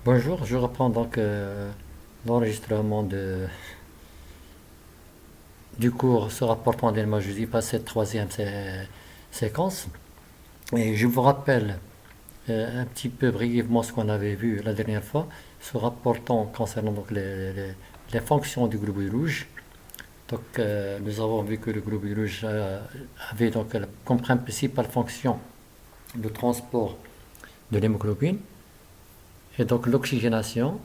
Bonjour, je reprends donc l'enregistrement du cours se rapportant d'El-Majouzi par cette troisième séquence. Et je vous rappelle un petit peu brièvement ce qu'on avait vu la dernière fois, se rapportant concernant donc les fonctions du globule rouge. Donc nous avons vu que le globule rouge avait donc comme principale fonction le transport de l'hémoglobine et donc l'oxygénation,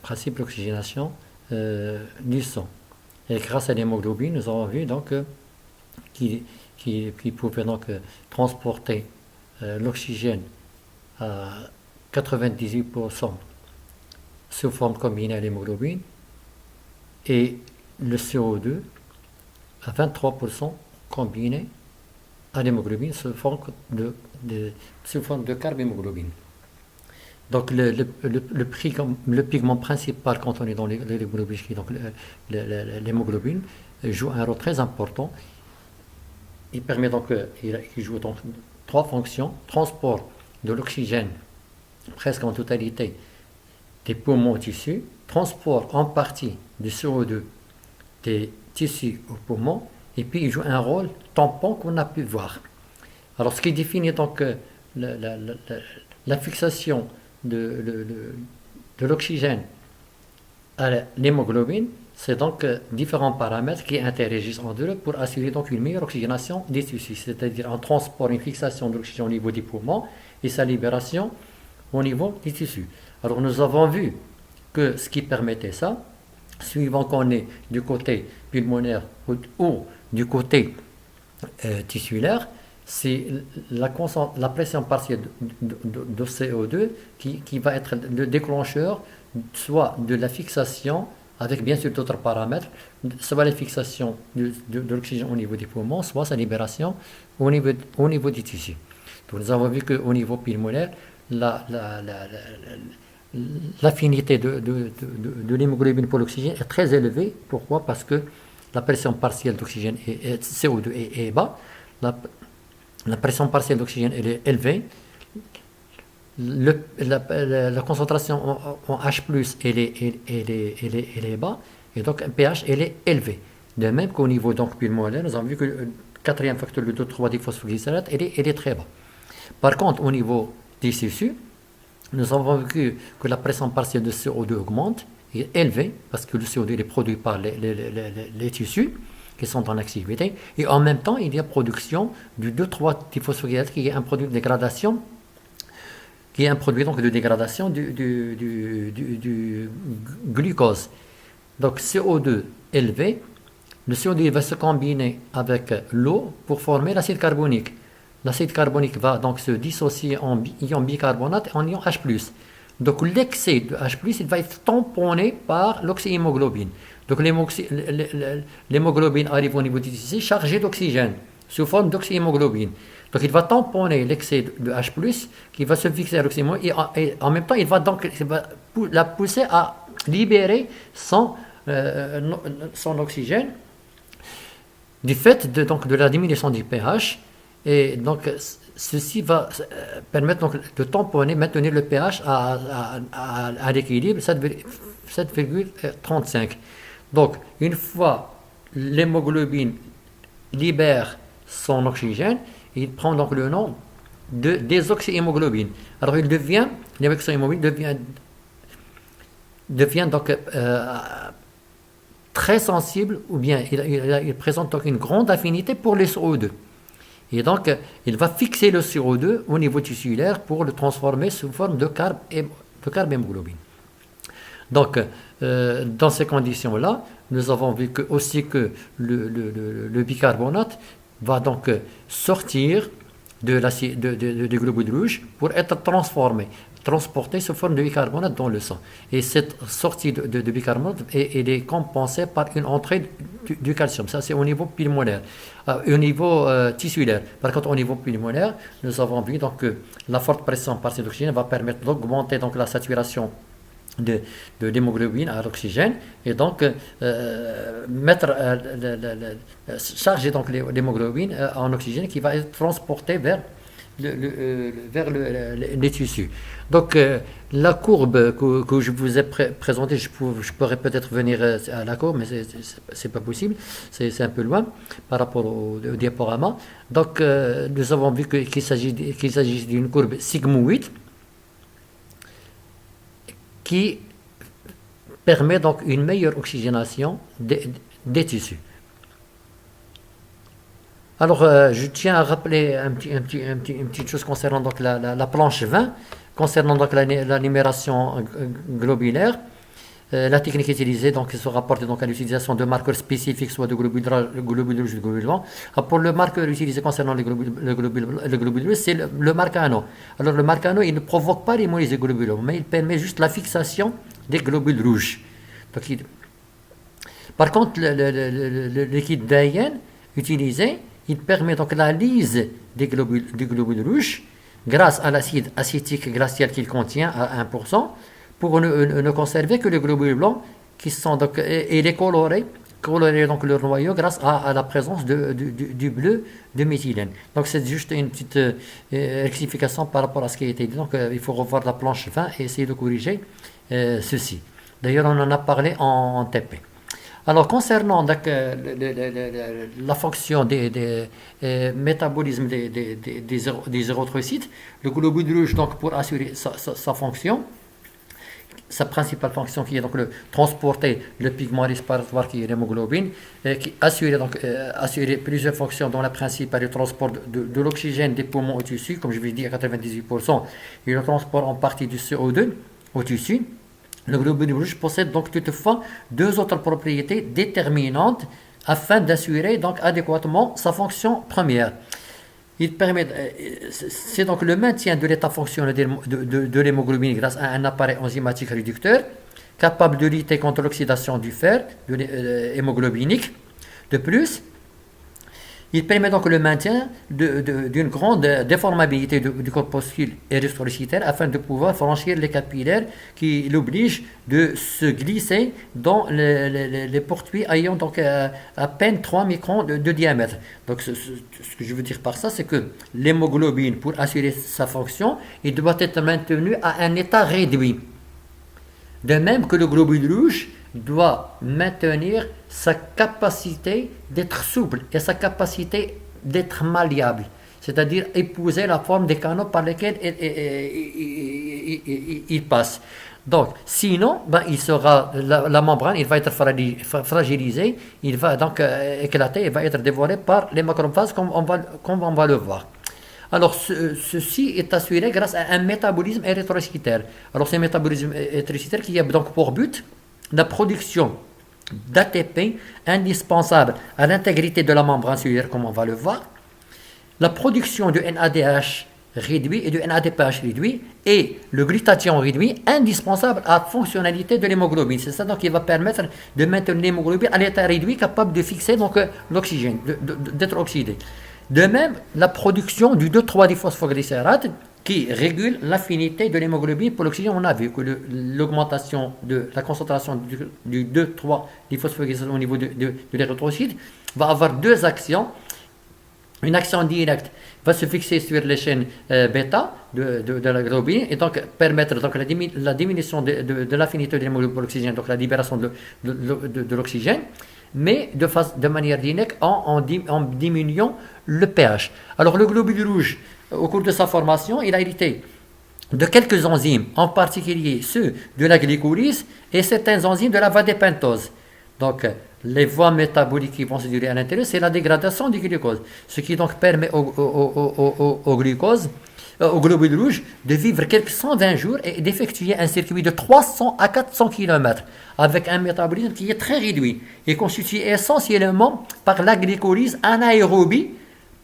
principe l'oxygénation du sang. Et grâce à l'hémoglobine, nous avons vu donc qui, qui pouvait donc transporter l'oxygène à 98% sous forme combinée à l'hémoglobine et le CO2 à 23% combiné à l'hémoglobine sous forme de carbhémoglobine. Donc le pigment principal quand on est dans l'hémoglobine, donc l'hémoglobine, joue un rôle très important. Il permet donc, il joue donc trois fonctions: transport de l'oxygène presque en totalité des poumons aux tissus, transport en partie du CO2 des tissus aux poumons, et puis il joue un rôle tampon qu'on a pu voir. Alors ce qui définit donc la fixation de l'oxygène à l'hémoglobine, c'est donc différents paramètres qui interagissent entre eux pour assurer donc une meilleure oxygénation des tissus, c'est-à-dire un transport, une fixation de l'oxygène au niveau des poumons et sa libération au niveau des tissus. Alors nous avons vu que ce qui permettait ça, suivant qu'on est du côté pulmonaire ou du côté tissulaire, c'est la pression partielle de CO2 qui va être le déclencheur soit de la fixation, avec bien sûr d'autres paramètres, soit la fixation de l'oxygène au niveau des poumons, soit sa libération au niveau des tissus. Donc nous avons vu qu'au niveau pulmonaire, l'affinité de l'hémoglobine pour l'oxygène est très élevée. Pourquoi? Parce que la pression partielle d'oxygène et CO2 est bas. La pression partielle d'oxygène elle est élevée. La concentration en H+, elle est bas. Et donc, un pH, elle est élevé. De même qu'au niveau donc, pulmonaire, nous avons vu que le quatrième facteur de 2,3-diphosphoglycérate, elle est très bas. Par contre, au niveau des tissus, nous avons vu que la pression partielle de CO2 augmente, est élevée, parce que le CO2 est produit par les tissus qui sont en activité, et en même temps, il y a production du 2,3-diphosphoglycérate, qui est un produit de dégradation, du glucose. Donc CO2 élevé, le CO2 va se combiner avec l'eau pour former l'acide carbonique. L'acide carbonique va donc se dissocier en ion bicarbonate et en ion H+. Donc l'excès de H+, il va être tamponné par l'oxyhémoglobine. Donc l'hémoglobine arrive au niveau du tissu chargé d'oxygène, sous forme d'oxyhémoglobine. Donc il va tamponner l'excès de H+, qui va se fixer à l'oxyhémoglobine, et en même temps il va la pousser à libérer son oxygène du fait de la diminution du pH. Et donc ceci va permettre donc de tamponner, maintenir le pH à l'équilibre 7,35. Donc une fois l'hémoglobine libère son oxygène, il prend donc le nom de désoxyhémoglobine. Alors l'hémoglobine devient donc très sensible, ou bien il présente donc une grande affinité pour les CO2. Et donc, il va fixer le CO2 au niveau tissulaire pour le transformer sous forme de carbhémoglobine. Donc, dans ces conditions-là, nous avons vu aussi que le bicarbonate va donc sortir du globule rouge pour être transporté sous forme de bicarbonate dans le sang. Et cette sortie de bicarbonate est compensée par une entrée du calcium. Ça, c'est au niveau pulmonaire. Au niveau tissulaire. Par contre, au niveau pulmonaire, nous avons vu donc, que la forte pression partielle d'oxygène va permettre d'augmenter donc, la saturation de l'hémoglobine à l'oxygène, et donc charger donc l'hémoglobine en oxygène qui va être transporté vers vers les tissus. Donc, la courbe que je vous ai présentée, je pourrais peut-être venir à la courbe, mais c'est pas possible, c'est un peu loin par rapport au diaporama. Donc, nous avons vu qu'il s'agit d'une courbe sigmoïde qui permet donc une meilleure oxygénation des tissus. Alors, je tiens à rappeler une petite chose concernant donc la planche 20, concernant donc la numération globulaire. La technique utilisée donc, se rapporte donc à l'utilisation de marqueurs spécifiques, soit de globules rouges ou de globules blancs. Pour le marqueur utilisé concernant le globule rouge, c'est le Marcano. Alors, le Marcano, il ne provoque pas l'hémolyse des globules blancs, mais il permet juste la fixation des globules rouges. Donc, par contre, le liquide Dayen utilisé, il permet donc la lyse des globules rouges grâce à l'acide acétique glacial qu'il contient à 1%, pour ne conserver que les globules blancs qui sont donc, et les colorer donc leur noyau grâce à la présence du bleu de méthylène. Donc c'est juste une petite rectification par rapport à ce qui a été dit. Donc il faut revoir la planche 20 et essayer de corriger ceci. D'ailleurs on en a parlé en TP. Alors, concernant donc, la fonction des métabolismes des érythrocytes, le globule rouge, donc, pour assurer sa fonction, sa principale fonction qui est donc le transporter le pigment respiratoire qui est l'hémoglobine, qui assurer plusieurs fonctions dont la principale est le transport de l'oxygène des poumons au tissu, comme je vous l'ai dit à 98%, et le transport en partie du CO2 au tissu. Le globule rouge possède donc toutefois deux autres propriétés déterminantes afin d'assurer donc adéquatement sa fonction première. Il permet, c'est donc le maintien de l'état fonctionnel de l'hémoglobine grâce à un appareil enzymatique réducteur capable de lutter contre l'oxydation du fer hémoglobinique. De plus, il permet donc le maintien d'une grande déformabilité du corpuscule érythrocytaire afin de pouvoir franchir les capillaires qui l'obligent de se glisser dans les porte-puits ayant donc à peine 3 microns de diamètre. Donc ce que je veux dire par ça, c'est que l'hémoglobine, pour assurer sa fonction, il doit être maintenu à un état réduit. De même que le globule rouge doit maintenir sa capacité d'être souple et sa capacité d'être malléable, c'est-à-dire épouser la forme des canaux par lesquels il passe. Donc, sinon, il sera, la membrane, il va être fragilisée, il va donc éclater, il va être dévoré par les macrophages comme on va le voir. Alors, ceci est assuré grâce à un métabolisme érythrocytaire. Alors, c'est un métabolisme érythrocytaire qui a donc pour but la production d'ATP indispensable à l'intégrité de la membrane cellulaire, comme on va le voir, la production de NADH réduit et de NADPH réduit et le glutathion réduit indispensable à la fonctionnalité de l'hémoglobine. C'est ça donc qui va permettre de maintenir l'hémoglobine à l'état réduit capable de fixer donc l'oxygène, d'être oxydé. De même, la production du 2,3-diphosphoglycérate qui régule l'affinité de l'hémoglobine pour l'oxygène. On a vu que l'augmentation de la concentration du 2,3-diphosphoglycérate au niveau de l'érythrocyte va avoir deux actions. Une action directe va se fixer sur les chaînes bêta de la globine et donc permettre donc, la diminution de l'affinité de l'hémoglobine pour l'oxygène, donc la libération de l'oxygène, mais de manière directe en diminuant le pH. Alors le globule rouge, au cours de sa formation, il a hérité de quelques enzymes, en particulier ceux de la glycolyse et certains enzymes de la voie des pentoses. Donc, les voies métaboliques qui vont se dérouler à l'intérieur, c'est la dégradation du glucose, ce qui donc permet au globule rouge de vivre quelques 120 jours et d'effectuer un circuit de 300 à 400 km avec un métabolisme qui est très réduit et constitué essentiellement par la glycolyse anaérobie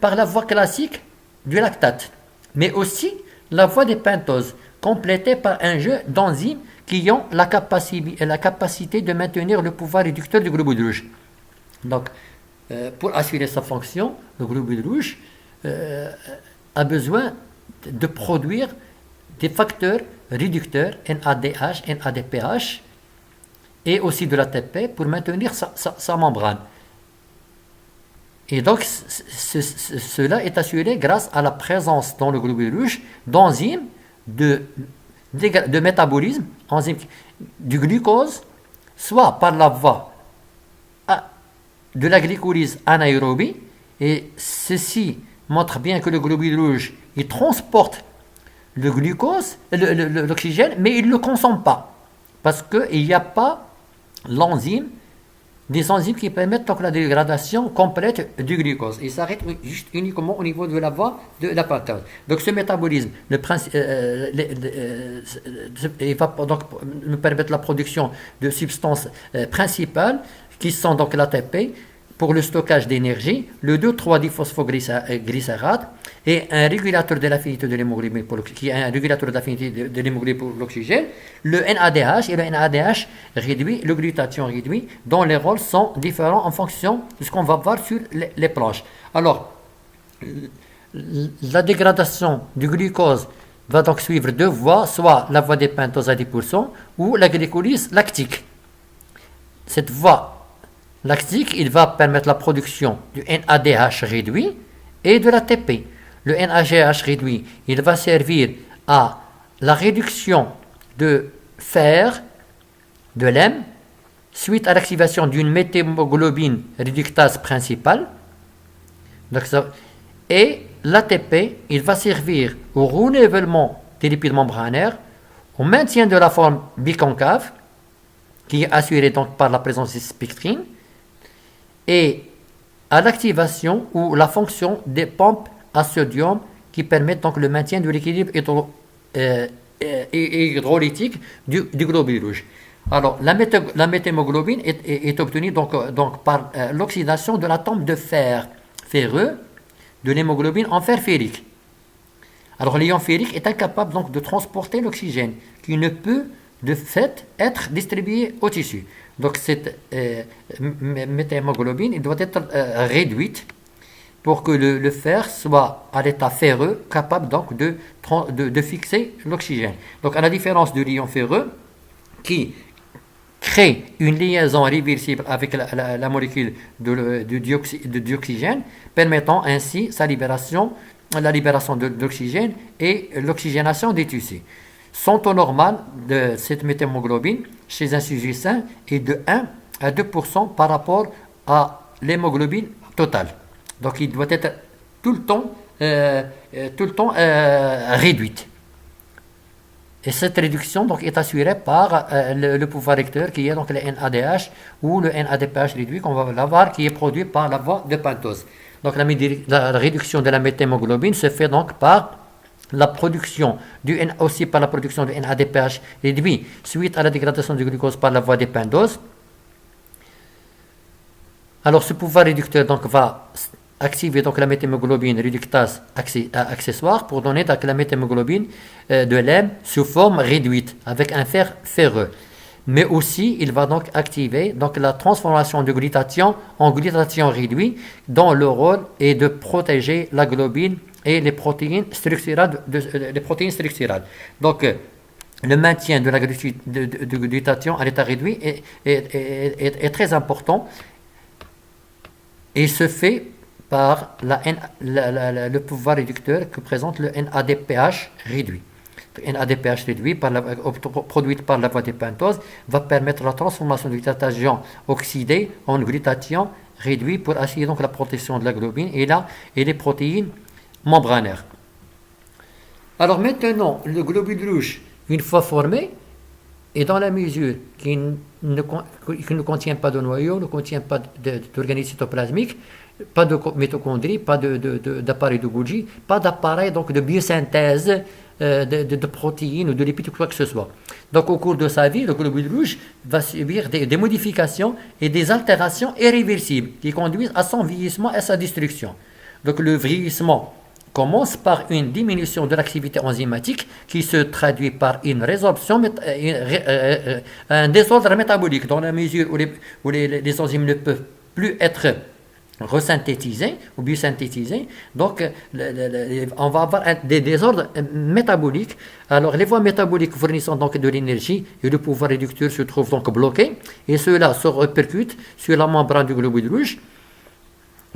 par la voie classique du lactate, mais aussi la voie des pentoses, complétée par un jeu d'enzymes qui ont la capacité de maintenir le pouvoir réducteur du globule rouge. Donc, pour assurer sa fonction, le globule rouge a besoin de produire des facteurs réducteurs NADH, NADPH et aussi de l'ATP pour maintenir sa membrane. Et donc, cela est assuré grâce à la présence dans le globule rouge d'enzymes de métabolisme, enzymes du glucose, soit par la voie de la glycolyse anaérobie, et ceci montre bien que le globule rouge, il transporte le glucose, l'oxygène, mais il ne le consomme pas, parce qu'il n'y a pas des enzymes qui permettent donc la dégradation complète du glucose. Il s'arrête juste uniquement au niveau de la voie de la pentose. Donc ce métabolisme, il va donc nous permettre la production de substances principales qui sont donc l'ATP pour le stockage d'énergie, le 2,3-diphosphoglycérate et un régulateur de l'affinité de l'hémoglobine qui est un régulateur d'affinité de l'hémoglobine pour l'oxygène, le NADH et le NADH réduit, le glutathion réduit, dont les rôles sont différents en fonction de ce qu'on va voir sur les planches. Alors, la dégradation du glucose va donc suivre deux voies, soit la voie des pentoses à 10% ou la glycolyse lactique. Cette voie lactique, il va permettre la production du NADH réduit et de l'ATP. Le NADH réduit, il va servir à la réduction de fer, de l'hème, suite à l'activation d'une méthémoglobine réductase principale. Et l'ATP, il va servir au renouvellement des lipides membranaires, au maintien de la forme biconcave, qui est assurée donc par la présence de spectrine, et à l'activation ou la fonction des pompes à sodium qui permettent donc le maintien de l'équilibre hydrolytique du globule rouge. Alors, la méthémoglobine est obtenue donc par l'oxydation de l'atome de fer ferreux de l'hémoglobine en fer ferrique. Alors, l'ion ferrique est incapable donc de transporter l'oxygène qui ne peut de fait être distribué au tissu. Donc cette méthémoglobine doit être réduite pour que le fer soit à l'état ferreux, capable donc de fixer l'oxygène. Donc à la différence de l'ion ferreux qui crée une liaison réversible avec la molécule d'oxygène, permettant ainsi la libération de l'oxygène et l'oxygénation des tissus. Son taux normal de cette méthémoglobine chez un sujet sain est de 1 à 2% par rapport à l'hémoglobine totale. Donc il doit être tout le temps réduite. Et cette réduction donc, est assurée par le pouvoir recteur qui est donc le NADH ou le NADPH réduit qu'on va l'avoir qui est produit par la voie de pentose. Donc la réduction de la méthémoglobine se fait donc par la production aussi par la production du NADPH réduit suite à la dégradation du glucose par la voie des pentoses. Alors ce pouvoir réducteur donc va activer donc la méthémoglobine réductase accessoire pour donner donc la méthémoglobine de l'hème sous forme réduite avec un fer ferreux. Mais aussi il va donc activer donc la transformation du glutathion en glutathion réduit dont le rôle est de protéger la globine et les protéines structurales. Donc, le maintien de la glutathion à l'état réduit est très important et se fait par le pouvoir réducteur que présente le NADPH réduit. Le NADPH réduit produite par la voie des pentoses va permettre la transformation du glutathion oxydé en glutathion réduit pour assurer donc la protection de la globine et les protéines membranaires. Alors maintenant, le globule rouge, une fois formé, et dans la mesure qu'il ne contient pas de noyau, ne contient pas d'organisme cytoplasmique, pas de mitochondrie, pas d'appareil de Golgi, pas d'appareil donc de biosynthèse de protéines ou de lipides ou quoi que ce soit. Donc au cours de sa vie, le globule rouge va subir des modifications et des altérations irréversibles qui conduisent à son vieillissement et à sa destruction. Donc le vieillissement commence par une diminution de l'activité enzymatique qui se traduit par une résorption, un désordre métabolique dans la mesure où les enzymes ne peuvent plus être resynthétisés ou biosynthétisés. Donc, on va avoir des désordres métaboliques. Alors, les voies métaboliques fournissant donc de l'énergie et le pouvoir réducteur se trouvent donc bloqués et cela se répercute sur la membrane du globule rouge.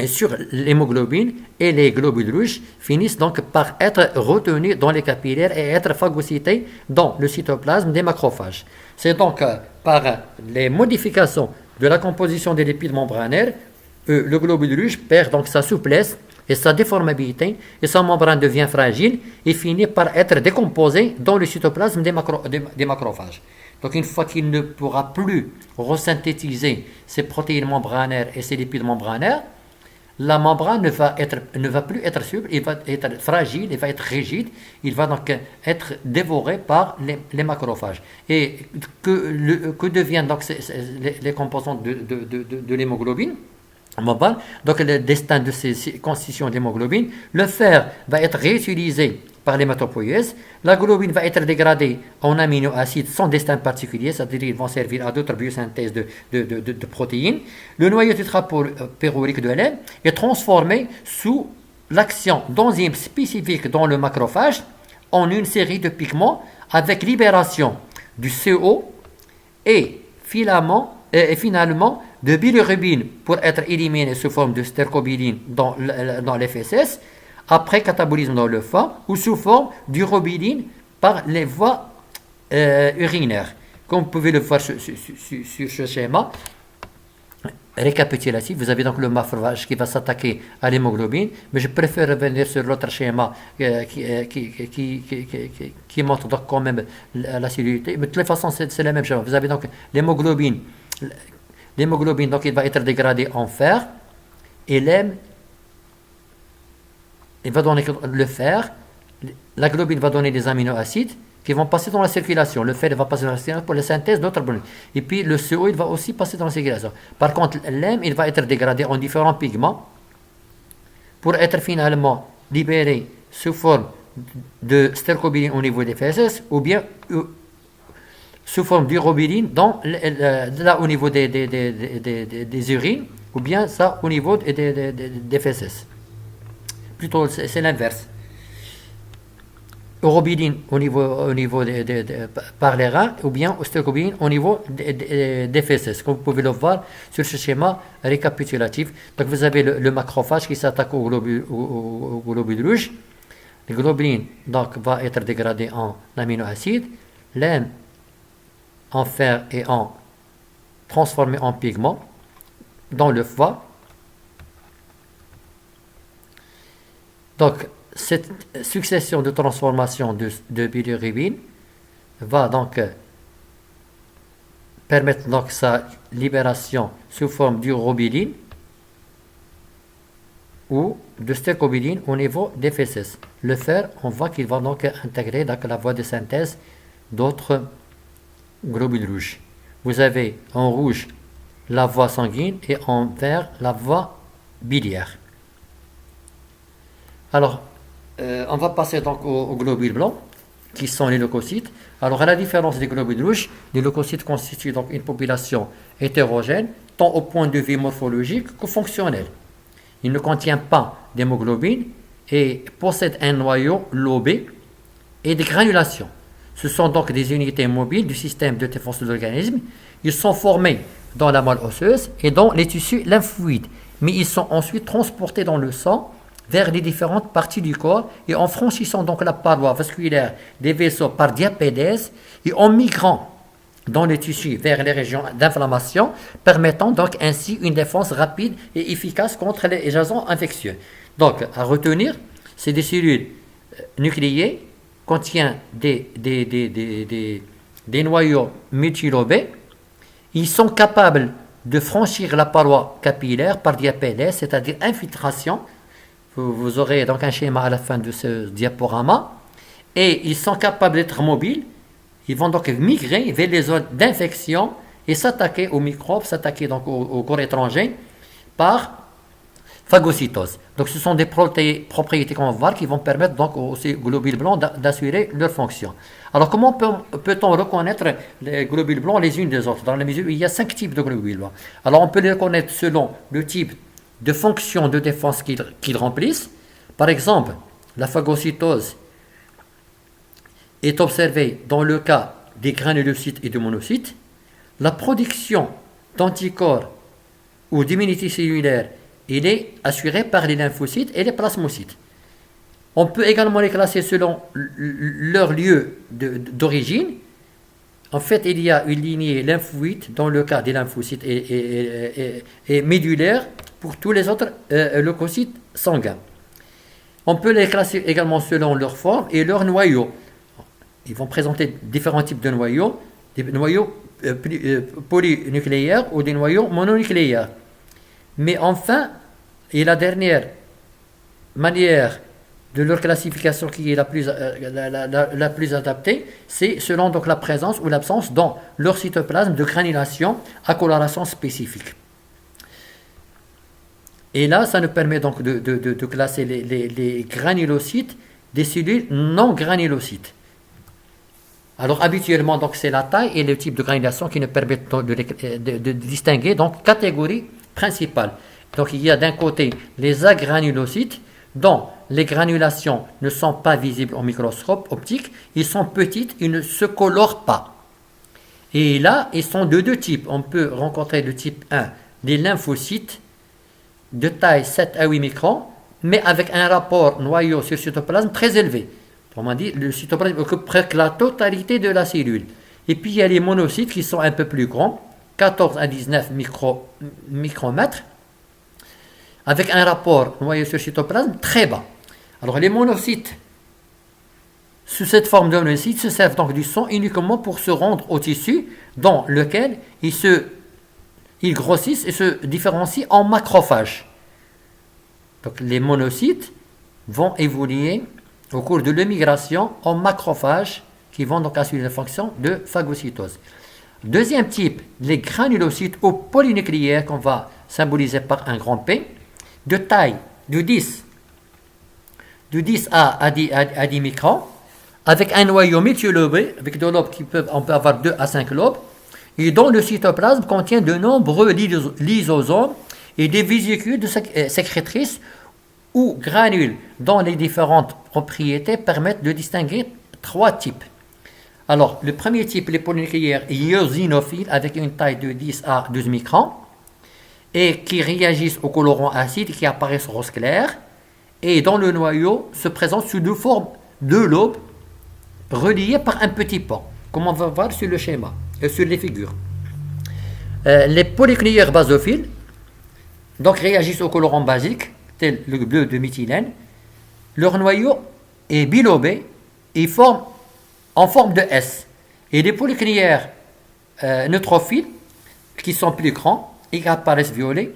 sur l'hémoglobine et les globules rouges finissent donc par être retenus dans les capillaires et être phagocytés dans le cytoplasme des macrophages. C'est donc par les modifications de la composition des lipides membranaires que le globule rouge perd donc sa souplesse et sa déformabilité et sa membrane devient fragile et finit par être décomposée dans le cytoplasme des macrophages. Donc une fois qu'il ne pourra plus resynthétiser ces protéines membranaires et ces lipides membranaires, la membrane ne va plus être souple, il va être fragile, il va être rigide, il va donc être dévoré par les macrophages. Et que deviennent donc les composantes de l'hémoglobine? Donc le destin de ces constitutions d'hémoglobine, le fer va être réutilisé par l'hématopoïèse, la globine va être dégradée en aminoacides sans destin particulier, c'est-à-dire qu'ils vont servir à d'autres biosynthèses de protéines. Le noyau tétrapyrrolique de lait est transformé sous l'action d'enzymes spécifiques dans le macrophage en une série de pigments avec libération du CO et finalement de bilirubine pour être éliminé sous forme de stercobiline dans les fesses, après catabolisme dans le foie, ou sous forme d'urobiline par les voies urinaires. Comme vous pouvez le voir sur ce schéma récapitulatif, vous avez donc le macrophage qui va s'attaquer à l'hémoglobine, mais je préfère revenir sur l'autre schéma qui montre donc quand même la cellulité. Mais de toute façon, c'est le même schéma. Vous avez donc l'hémoglobine. L'hémoglobine, donc, il va être dégradé en fer, et il va donner le fer, la globine va donner des aminoacides qui vont passer dans la circulation. Le fer il va passer dans la circulation pour la synthèse d'autres molécules. Et puis le CO il va aussi passer dans la circulation. Par contre, l'hème il va être dégradé en différents pigments pour être finalement libéré sous forme de stercobiline au niveau des fesses ou bien sous forme d'urobiline là au niveau des urines ou bien ça au niveau des fesses. Plutôt c'est l'inverse. Urobiline au niveau par les reins ou bien stercobiline au niveau des fesses, comme vous pouvez le voir sur ce schéma récapitulatif. Donc vous avez le macrophage qui s'attaque au globule rouge. Le globulin donc va être dégradé en aminoacides, l'hème en fer et en transformé en pigment dans le foie. Donc cette succession de transformation de bilirubine va donc permettre donc sa libération sous forme d'urobiline ou de stercobiline au niveau des fesses. Le fer, on voit qu'il va donc intégrer donc la voie de synthèse d'autres globules rouges. Vous avez en rouge la voie sanguine et en vert la voie biliaire. Alors, on va passer donc aux globules blancs, qui sont les leucocytes. Alors, à la différence des globules rouges, les leucocytes constituent donc une population hétérogène, tant au point de vue morphologique que fonctionnel. Il ne contient pas d'hémoglobine et possède un noyau lobé et des granulations. Ce sont donc des unités mobiles du système de défense de l'organisme. Ils sont formés dans la moelle osseuse et dans les tissus lymphoïdes, mais ils sont ensuite transportés dans le sang vers les différentes parties du corps et en franchissant donc la paroi vasculaire des vaisseaux par diapédèse et en migrant dans les tissus vers les régions d'inflammation, permettant donc ainsi une défense rapide et efficace contre les agents infectieux. Donc, à retenir, c'est des cellules nucléées, contient des noyaux multilobés. Ils sont capables de franchir la paroi capillaire par diapédèse, c'est-à-dire infiltration. Vous aurez donc un schéma à la fin de ce diaporama. Et ils sont capables d'être mobiles. Ils vont donc migrer vers les zones d'infection et s'attaquer aux microbes, s'attaquer donc au corps étranger par phagocytose. Donc ce sont des propriétés qu'on va voir qui vont permettre donc aux globules blancs d'assurer leur fonction. Alors comment peut-on reconnaître les globules blancs les unes des autres? Dans la mesure où il y a 5 types de globules blancs. Alors on peut les reconnaître selon le type de fonction de défense qu'ils remplissent. Par exemple, la phagocytose est observée dans le cas des granulocytes et des monocytes. La production d'anticorps ou d'immunité cellulaire il est assuré par les lymphocytes et les plasmocytes. On peut également les classer selon leur lieu d'origine. En fait, il y a une lignée lymphoïde dans le cas des lymphocytes et médulaire pour tous les autres leucocytes sanguins. On peut les classer également selon leur forme et leur noyau. Ils vont présenter différents types de noyaux, des noyaux polynucléaires ou des noyaux mononucléaires. Mais enfin, et la dernière manière de leur classification qui est la plus adaptée, c'est selon donc la présence ou l'absence dans leur cytoplasme de granulation à coloration spécifique. Et là, ça nous permet donc de classer les granulocytes des cellules non granulocytes. Alors habituellement, donc, c'est la taille et le type de granulation qui nous permettent de distinguer donc catégories principales. Donc il y a d'un côté les agranulocytes dont les granulations ne sont pas visibles au microscope optique, ils sont petites, ils ne se colorent pas. Et là, ils sont de deux types. On peut rencontrer le type 1, des lymphocytes de taille 7 à 8 microns, mais avec un rapport noyau sur cytoplasme très élevé. Autrement dit, le cytoplasme occupe presque la totalité de la cellule. Et puis il y a les monocytes qui sont un peu plus grands, 14 à 19 micromètres, avec un rapport noyau sur cytoplasme très bas. Alors les monocytes, sous cette forme de monocytes, se servent donc du sang uniquement pour se rendre au tissu dans lequel ils grossissent et se différencient en macrophages. Donc les monocytes vont évoluer au cours de l'émigration en macrophages qui vont donc assurer la fonction de phagocytose. Deuxième type, les granulocytes ou polynucléaires qu'on va symboliser par un grand P, de taille de 10 à 10 microns, avec un noyau multilobé, avec des lobes on peut avoir 2 à 5 lobes, et dont le cytoplasme contient de nombreux lysosomes et des vésicules sécrétrices ou granules dont les différentes propriétés permettent de distinguer trois types. Alors, le premier type, les polynucléaires eosinophiles avec une taille de 10 à 12 microns et qui réagissent aux colorants acides qui apparaissent rose clair et dont le noyau se présente sous deux formes de lobes reliés par un petit pont, comme on va voir sur le schéma et sur les figures. Les polynucléaires basophiles donc réagissent aux colorants basiques tel le bleu de méthylène. Leur noyau est bilobé et en forme de S. Et les polynucléaires neutrophiles qui sont plus grands et qui apparaissent violets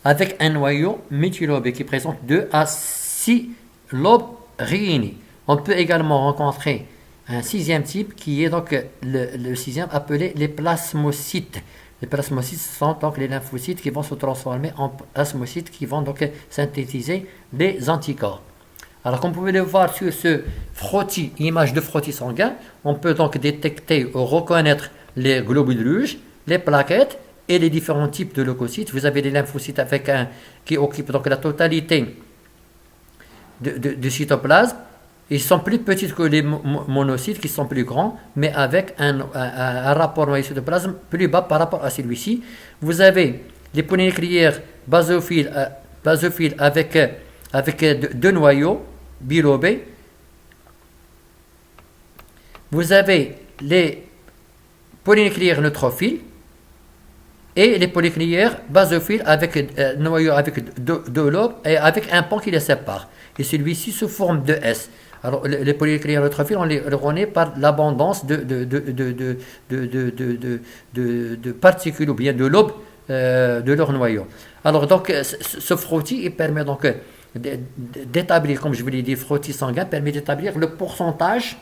avec un noyau méthylobé qui présente 2 à 6 lobes réunis. On peut également rencontrer un sixième type qui est donc le sixième appelé les plasmocytes. Les plasmocytes sont donc les lymphocytes qui vont se transformer en plasmocytes qui vont donc synthétiser des anticorps. Alors comme vous pouvez le voir sur ce frottis, image de frottis sanguin, on peut donc détecter ou reconnaître les globules rouges, les plaquettes et les différents types de leucocytes. Vous avez les lymphocytes qui occupent donc la totalité du cytoplasme. Ils sont plus petits que les monocytes qui sont plus grands, mais avec un rapport noyau-cytoplasme plus bas par rapport à celui-ci. Vous avez les polynucléaires basophiles avec deux noyaux bilobés. Vous avez les polynucléaires neutrophiles et les polynucléaires basophiles avec noyaux avec deux lobes et avec un pont qui les sépare. Et celui-ci sous forme de S. Alors, les polynucléaires neutrophiles, on les reconnaît par l'abondance de particules ou bien de lobes de leur noyau. Alors, donc, ce frottis, il permet donc d'établir, comme je vous l'ai dit, frottis sanguin permet d'établir le pourcentage.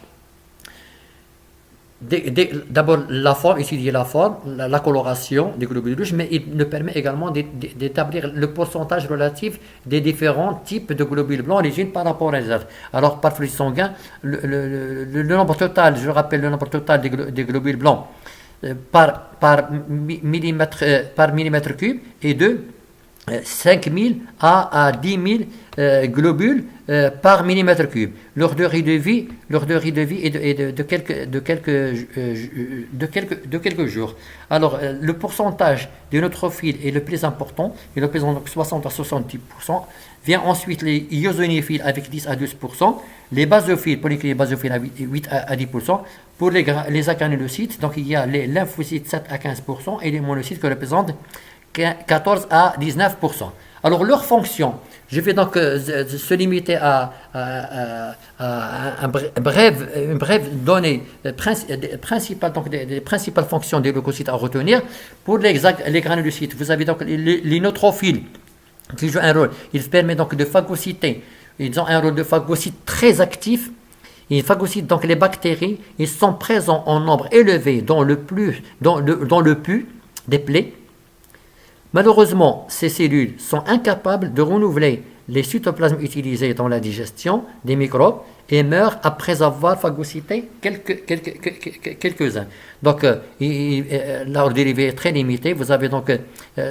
D'abord, la forme, étudier la forme, la coloration des globules rouges, mais il nous permet également d'établir le pourcentage relatif des différents types de globules blancs les unes par rapport aux autres. Alors, par flux sanguin, le nombre total, je rappelle le nombre total des globules blancs par millimètre cube est de 5000 à 10 000 globules par millimètre cube. Leur durée de vie est de quelques jours. Alors, le pourcentage des neutrophiles est le plus important, il représente donc 60 à 70%. Vient ensuite les iosonophiles avec 10 à 12%, les basophiles, polycliniques basophiles avec 8 à 10%. Pour les agranulocytes, donc il y a les lymphocytes 7 à 15% et les monocytes qui représentent 14 à 19%. Alors leur fonction, je vais donc se limiter à une brève donnée principale, donc des principales fonctions des leucocytes à retenir. Pour les granulocytes, vous avez donc les neutrophiles qui jouent un rôle. Ils permettent donc de phagocyter. Ils ont un rôle de phagocyte très actif. Ils phagocytent donc les bactéries. Ils sont présents en nombre élevé dans le pus des plaies. Malheureusement, ces cellules sont incapables de renouveler les cytoplasmes utilisés dans la digestion des microbes et meurent après avoir phagocyté quelques-uns. Donc, leur dérivé est très limité. Vous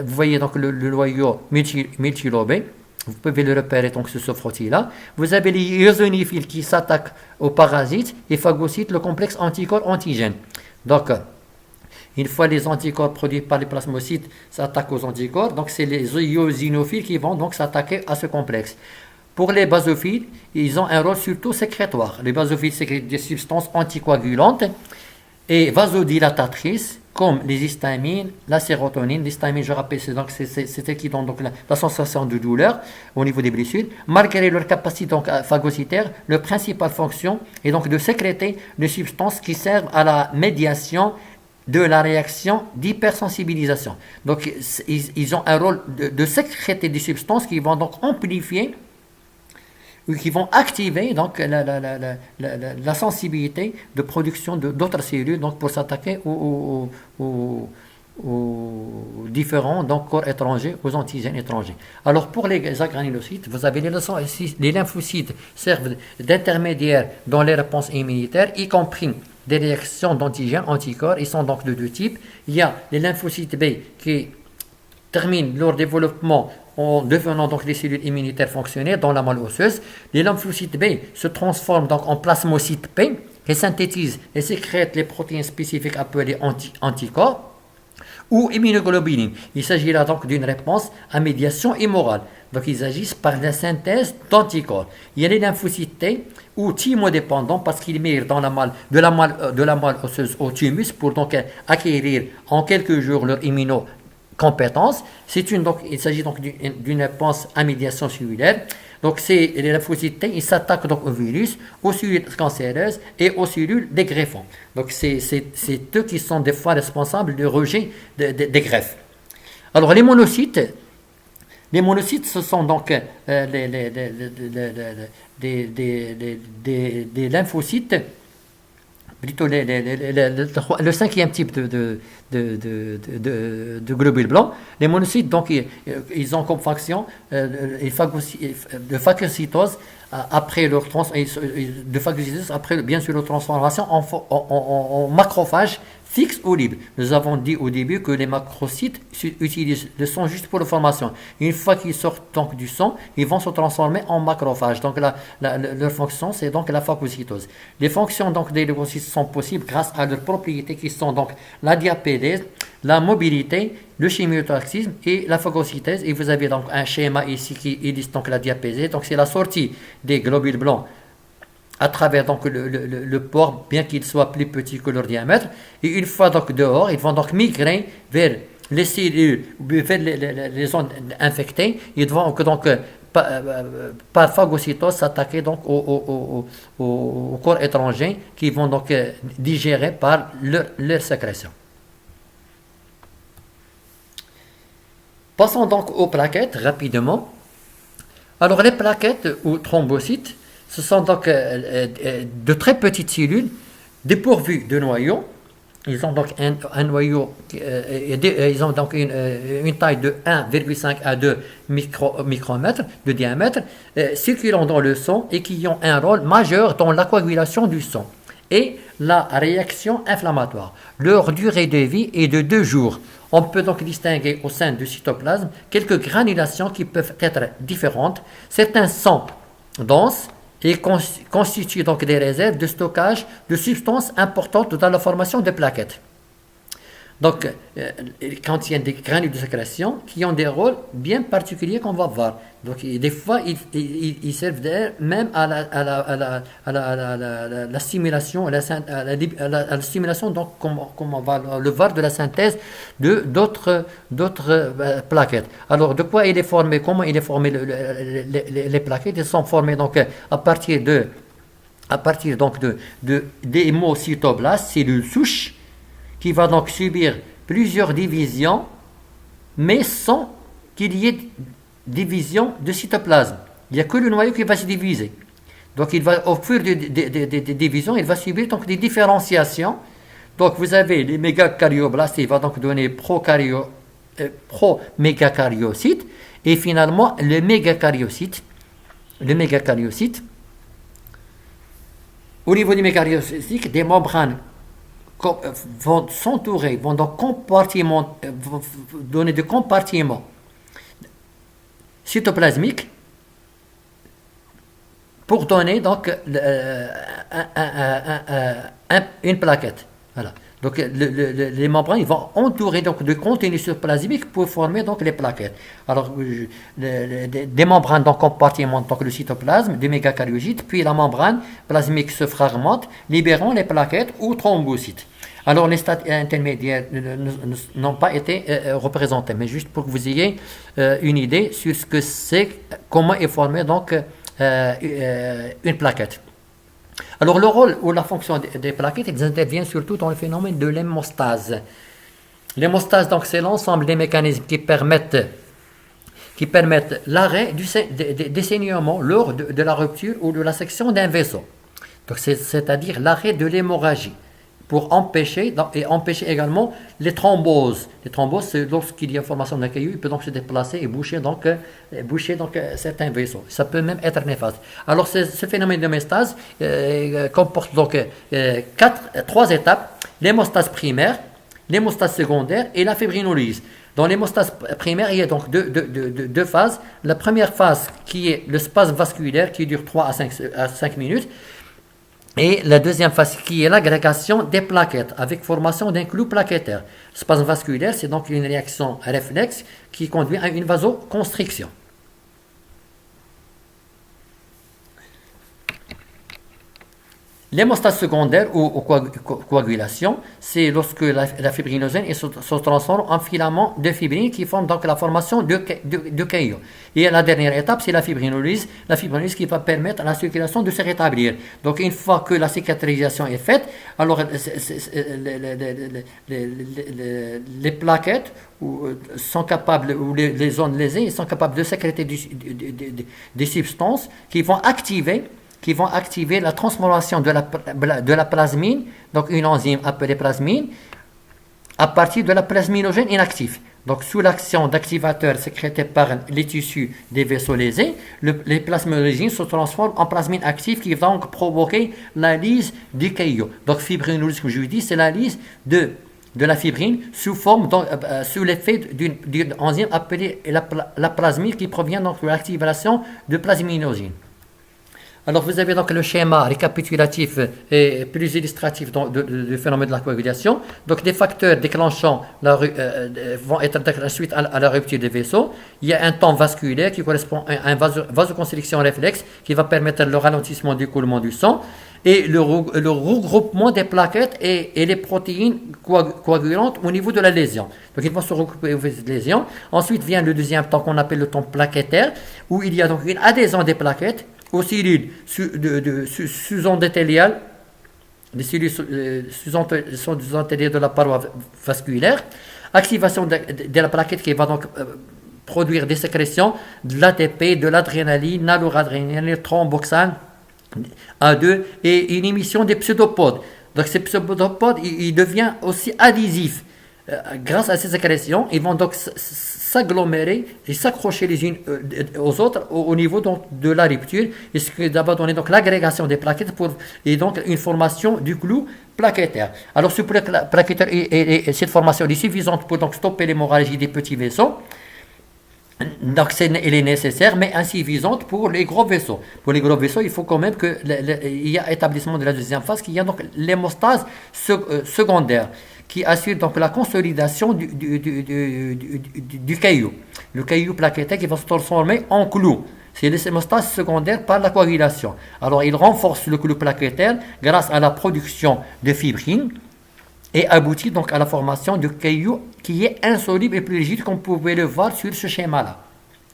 voyez donc le noyau multilobé. Vous pouvez le repérer donc sur ce frottis-là. Vous avez les eosinophiles qui s'attaquent aux parasites et phagocytent le complexe anticorps-antigène. Donc, une fois les anticorps produits par les plasmocytes s'attaquent aux anticorps, donc c'est les eosinophiles qui vont donc s'attaquer à ce complexe. Pour les basophiles, ils ont un rôle surtout sécrétoire. Les basophiles sécrètent des substances anticoagulantes et vasodilatatrices comme les histamines, la sérotonine. L'histamine, je rappelle, c'est celles qui donnent donc la sensation de douleur au niveau des blessures. Malgré leur capacité donc phagocytaire, leur principale fonction est donc de sécréter des substances qui servent à la médiation de la réaction d'hypersensibilisation. Donc, ils ont un rôle de sécréter des substances qui vont donc amplifier ou qui vont activer donc la sensibilité de production d'autres cellules donc pour s'attaquer aux différents donc, corps étrangers, aux antigènes étrangers. Alors pour les agranulocytes, vous avez les lymphocytes servent d'intermédiaires dans les réponses immunitaires, y compris des réactions d'antigènes, anticorps. Ils sont donc de deux types. Il y a les lymphocytes B qui terminent leur développement en devenant donc des cellules immunitaires fonctionnelles dans la moelle osseuse. Les lymphocytes B se transforment donc en plasmocytes P qui synthétisent et sécrètent les protéines spécifiques appelées anticorps ou immunoglobulines. Il s'agit là donc d'une réponse à médiation immorale. Donc ils agissent par la synthèse d'anticorps. Il y a les lymphocytes T ou thymodépendants parce qu'ils migrent de la moelle osseuse au thymus pour donc acquérir en quelques jours leur immunocompétence. Il s'agit donc d'une réponse à médiation cellulaire. Donc les lymphocytes T, ils s'attaquent donc au virus, aux cellules cancéreuses et aux cellules des greffons. Donc c'est eux qui sont des fois responsables du rejet des greffes. Alors les monocytes, ce sont donc des lymphocytes, plutôt le cinquième type de globules blancs. Les monocytes, donc, ils ont comme fonction de phagocytose après leur bien sûr leur transformation en macrophages fixes ou libres. Nous avons dit au début que les macrocytes utilisent le sang juste pour la formation. Une fois qu'ils sortent donc du sang, ils vont se transformer en macrophages. Donc leur fonction, c'est donc la phagocytose. Les fonctions donc des leucocytes sont possibles grâce à leurs propriétés qui sont donc la diapédèse, la mobilité, le chimiotaxisme et la phagocytèse. Et vous avez donc un schéma ici qui illustre donc la diapédèse. Donc c'est la sortie des globules blancs à travers donc le pore, bien qu'il soit plus petit que leur diamètre. Et une fois donc dehors, ils vont donc migrer vers les cellules, vers les zones infectées. Ils vont donc par phagocytose s'attaquer donc au corps étranger qui vont donc digérer par leur sécrétion. Passons donc aux plaquettes rapidement. Alors les plaquettes ou thrombocytes, ce sont donc de très petites cellules dépourvues de noyaux. Ils ont donc un noyau, ils ont donc une taille de 1,5 à 2 micromètres de diamètre, circulant dans le sang et qui ont un rôle majeur dans la coagulation du sang et la réaction inflammatoire. Leur durée de vie est de 2 jours. On peut donc distinguer au sein du cytoplasme quelques granulations qui peuvent être différentes. Certains sont denses et constituent donc des réserves de stockage de substances importantes dans la formation de plaquettes. Donc, ils contiennent des granules de sécrétion qui ont des rôles bien particuliers qu'on va voir. Donc, des fois, ils servent même à la stimulation, la stimulation, donc, comme on va le voir, de la synthèse d'autres plaquettes. Alors, de quoi il est formé? Comment il est formé les plaquettes? Elles sont formées donc à partir donc des hémocytoblastes, cellules souches, qui va donc subir plusieurs divisions, mais sans qu'il y ait division de cytoplasme. Il n'y a que le noyau qui va se diviser. Donc, au fur des divisions, il va subir donc des différenciations. Donc, vous avez les mégacaryoblastes, il va donc donner pro-mégacaryocytes, et finalement, le mégacaryocyte, au niveau du mégacaryocyte, des membranes vont s'entourer, vont donc donner des compartiments cytoplasmiques pour donner donc une plaquette. Voilà. Donc les membranes ils vont entourer donc de contenu cytoplasmique pour former donc les plaquettes. Alors des membranes donc compartimentent donc le cytoplasme du mégacaryocyte, puis la membrane plasmique se fragmente, libérant les plaquettes ou thrombocytes. Alors les stades intermédiaires n'ont pas été représentés, mais juste pour que vous ayez une idée sur ce que c'est, comment est formée donc une plaquette. Alors le rôle ou la fonction des plaquettes, ils interviennent surtout dans le phénomène de l'hémostase. L'hémostase, donc, c'est l'ensemble des mécanismes qui permettent l'arrêt des saignements lors de la rupture ou de la section d'un vaisseau. Donc c'est-à-dire l'arrêt de l'hémorragie, pour empêcher également les thromboses. Les thromboses, c'est lorsqu'il y a formation d'un caillou, il peut donc se déplacer et boucher certains vaisseaux. Ça peut même être néfaste. Alors ce phénomène d'hémostase comporte donc trois étapes: l'hémostase primaire, l'hémostase secondaire et la fibrinolyse. Dans l'hémostase primaire, il y a donc deux phases. La première phase qui est le spasme vasculaire qui dure 3 à 5 minutes. Et la deuxième phase qui est l'agrégation des plaquettes avec formation d'un clou plaquettaire. Le spasme vasculaire, c'est donc une réaction réflexe qui conduit à une vasoconstriction. L'hémostase secondaire ou coagulation, c'est lorsque la fibrinogène se transforme en filament de fibrine qui forme donc la formation de caillots. Et la dernière étape, c'est la fibrinolyse qui va permettre à la circulation de se rétablir. Donc une fois que la cicatrisation est faite, alors les plaquettes sont capables, ou les zones lésées, sont capables de sécréter des substances qui vont activer la transformation de la plasmine, donc une enzyme appelée plasmine, à partir de la plasminogène inactif. Donc, sous l'action d'activateurs sécrétés par les tissus des vaisseaux lésés, les plasminogènes se transforment en plasmine active qui va donc provoquer la lyse du caillot. Donc, fibrinolyse, comme je vous dis, c'est la lyse de la fibrine sous l'effet d'une enzyme appelée la plasmine qui provient donc de l'activation de plasminogène. Alors, vous avez donc le schéma récapitulatif et plus illustratif du phénomène de la coagulation. Donc, des facteurs déclenchants vont être déclenchés suite à la rupture des vaisseaux. Il y a un temps vasculaire qui correspond à une vasoconstriction réflexe qui va permettre le ralentissement du coulement du sang et le regroupement des plaquettes et les protéines coagulantes au niveau de la lésion. Donc, ils vont se regrouper au niveau de la lésion. Ensuite vient le deuxième temps qu'on appelle le temps plaquettaire, où il y a donc une adhésion des plaquettes aux cellules sous-endothéliales, des cellules sous-endothéliales de la paroi vasculaire, activation de la plaquette qui va donc produire des sécrétions de l'ATP, de l'adrénaline, noradrénaline, thromboxane, A2 et une émission des pseudopodes. Donc ces pseudopodes, ils deviennent aussi adhésifs. Grâce à ces sécrétions, ils vont donc s'agglomérer et s'accrocher les unes aux autres au niveau donc de la rupture, et ce qui va donner donc l'agrégation des plaquettes et donc une formation du clou plaquettaire. Alors ce plaquettaire et cette formation est suffisante pour donc stopper l'hémorragie des petits vaisseaux. Donc, elle est nécessaire, mais insuffisante pour les gros vaisseaux. Pour les gros vaisseaux, il faut quand même qu'il y ait établissement de la deuxième phase, qu'il y a donc l'hémostase secondaire, qui assure donc la consolidation du caillou. Le caillou plaquettaire qui va se transformer en clou. C'est l'hémostase secondaire par la coagulation. Alors, il renforce le clou plaquettaire grâce à la production de fibrine et aboutit donc à la formation de caillou qui est insoluble et plus rigide, comme vous pouvez le voir sur ce schéma-là.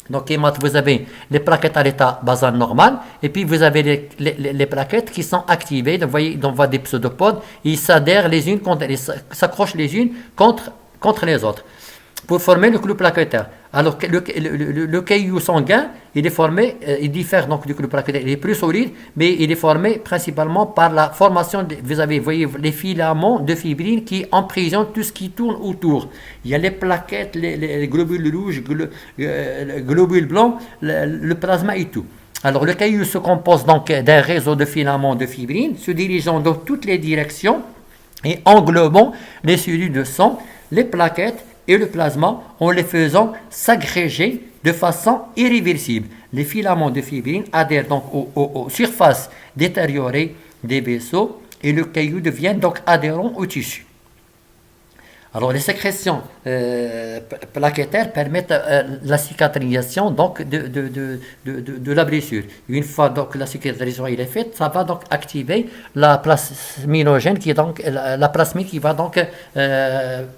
Donc, vous avez les plaquettes à l'état basal normal, et puis vous avez les plaquettes qui sont activées. Donc, vous voyez, on voit des pseudopodes, ils s'adhèrent les unes contre, ils s'accrochent les unes contre les autres pour former le clou plaquettaire. Alors que le caillou sanguin, il est formé, il diffère donc du clou plaquettaire, il est plus solide, mais il est formé principalement par la formation, vous voyez, les filaments de fibrine qui emprisonnent tout ce qui tourne autour. Il y a les plaquettes, les globules rouges, globules blancs, le plasma et tout. Alors le caillou se compose donc d'un réseau de filaments de fibrine se dirigeant dans toutes les directions et englobant les cellules de sang, les plaquettes et le plasma en les faisant s'agréger de façon irréversible. Les filaments de fibrine adhèrent donc aux surfaces détériorées des vaisseaux et le caillou devient donc adhérent au tissu. Alors les sécrétions plaquettaires permettent la cicatrisation donc de la blessure. Une fois donc la cicatrisation est faite, ça va donc activer la plasminogène qui est donc la plasmine qui va donc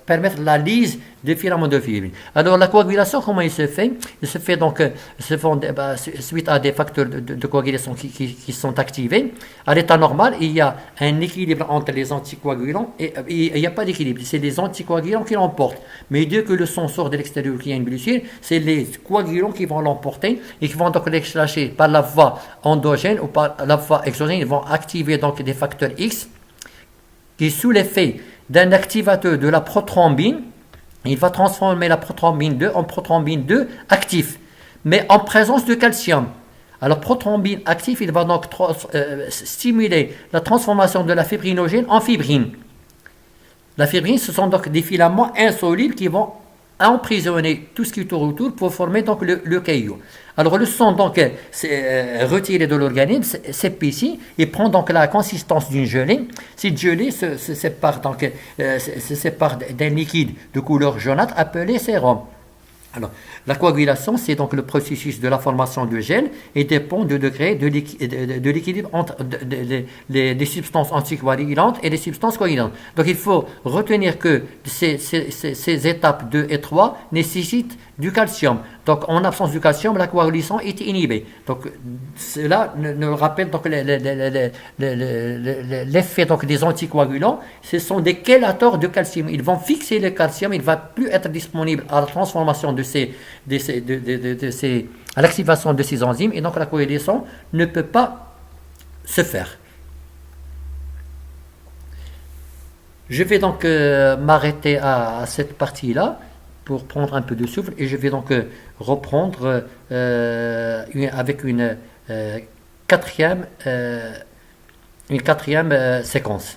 permettre la lyse des filaments de fibrine. Alors la coagulation, comment il se fait? Il se fait donc suite à des facteurs de coagulation qui sont activés. À l'état normal, il y a un équilibre entre les anticoagulants et il n'y a pas d'équilibre. C'est les anticoagulants qui l'emportent. Mais dès que le sang sort de l'extérieur, qu'il y a une blessure, c'est les coagulants qui vont l'emporter et qui vont donc l'extracher par la voie endogène ou par la voie exogène. Ils vont activer donc des facteurs X qui, sous l'effet d'un activateur de la prothrombine, il va transformer la prothrombine 2 en prothrombine 2 actif, mais en présence de calcium. Alors, prothrombine actif, il va donc stimuler la transformation de la fibrinogène en fibrine. La fibrine, ce sont donc des filaments insolubles qui vont emprisonner tout ce qui tourne autour pour former donc le caillou. Alors le sang donc retiré de l'organisme s'épaissit et prend donc la consistance d'une gelée. Cette gelée se sépare d'un liquide de couleur jaunâtre appelé sérum. Alors, la coagulation, c'est donc le processus de la formation de gel et dépend du degré de l'équilibre entre les substances anticoagulantes et les substances coagulantes. Donc, il faut retenir que ces étapes 2 et 3 nécessitent du calcium. Donc, en absence du calcium, la coagulation est inhibée. Donc, cela nous rappelle donc l'effet donc des anticoagulants. Ce sont des chélateurs de calcium. Ils vont fixer le calcium. Il ne va plus être disponible à la transformation à l'activation de ces enzymes. Et donc, la coagulation ne peut pas se faire. Je vais donc m'arrêter à cette partie-là pour prendre un peu de souffle et je vais donc reprendre avec une quatrième séquence.